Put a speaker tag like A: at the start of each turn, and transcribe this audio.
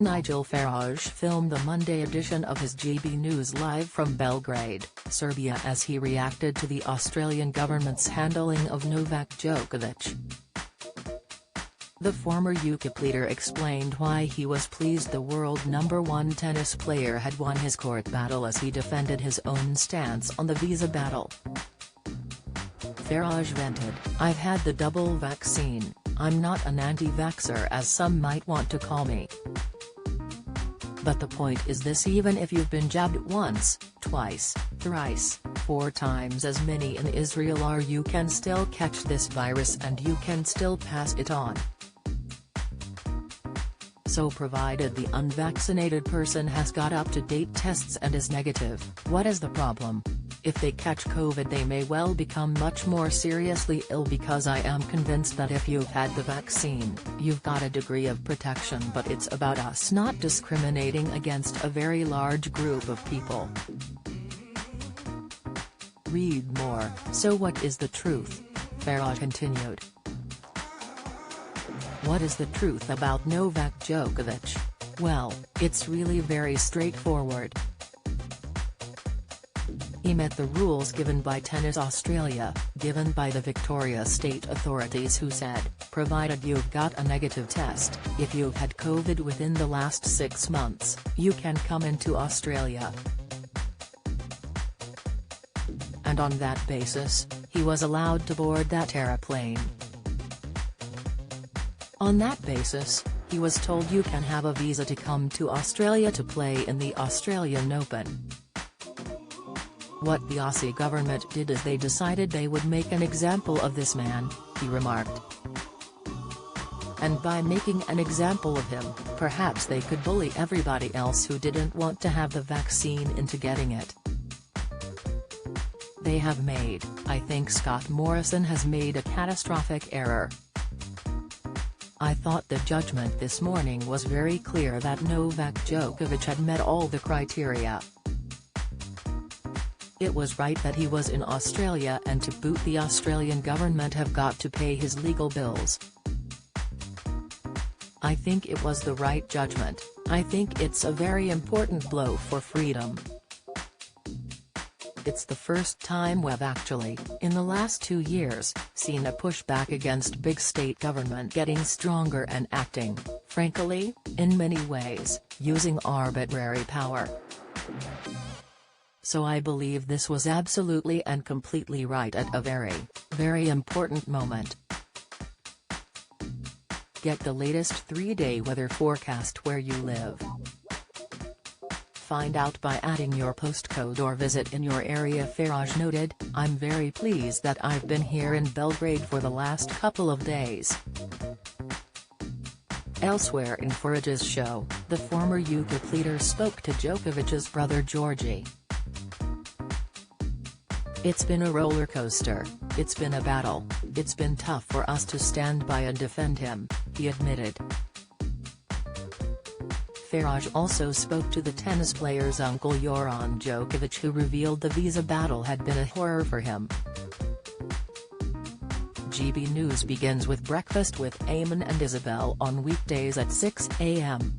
A: Nigel Farage filmed the Monday edition of his GB News Live from Belgrade, Serbia as he reacted to the Australian government's handling of Novak Djokovic. The former UKIP leader explained why he was pleased the world #1 tennis player had won his court battle as he defended his own stance on the visa battle. Farage vented, "I've had the double vaccine, I'm not an anti-vaxxer as some might want to call me. But the point is this: even if you've been jabbed once, twice, thrice, 4 times as many in Israel are, you can still catch this virus and you can still pass it on. So provided the unvaccinated person has got up-to-date tests and is negative, what is the problem? If they catch COVID they may well become much more seriously ill, because I am convinced that if you've had the vaccine, you've got a degree of protection, but it's about us not discriminating against a very large group of people." Read more. So what is the truth? Farage continued. What is the truth about Novak Djokovic? Well, it's really very straightforward. He met the rules given by Tennis Australia, given by the Victoria state authorities, who said, provided you've got a negative test, if you've had COVID within the last 6 months, you can come into Australia. And on that basis, he was allowed to board that aeroplane. On that basis, he was told you can have a visa to come to Australia to play in the Australian Open. What the Aussie government did is they decided they would make an example of this man, he remarked. And by making an example of him, perhaps they could bully everybody else who didn't want to have the vaccine into getting it. They have made, I think Scott Morrison has made a catastrophic error. I thought the judgment this morning was very clear that Novak Djokovic had met all the criteria. It was right that he was in Australia, and to boot the Australian government have got to pay his legal bills. I think it was the right judgment. I think it's a very important blow for freedom. It's the first time we've actually, in the last 2 years, seen a pushback against big state government getting stronger and acting, frankly, in many ways, using arbitrary power. So I believe this was absolutely and completely right at a very, very important moment. Get the latest 3-day weather forecast where you live. Find out by adding your postcode or visit in your area. Farage noted, I'm very pleased that I've been here in Belgrade for the last couple of days. Elsewhere in Farage's show, the former UKIP leader spoke to Djokovic's brother Georgi. It's been a roller coaster, it's been a battle, it's been tough for us to stand by and defend him, he admitted. Farage also spoke to the tennis player's uncle Joran Djokovic, who revealed the visa battle had been a horror for him. GB News begins with Breakfast with Eamon and Isabel on weekdays at 6 a.m.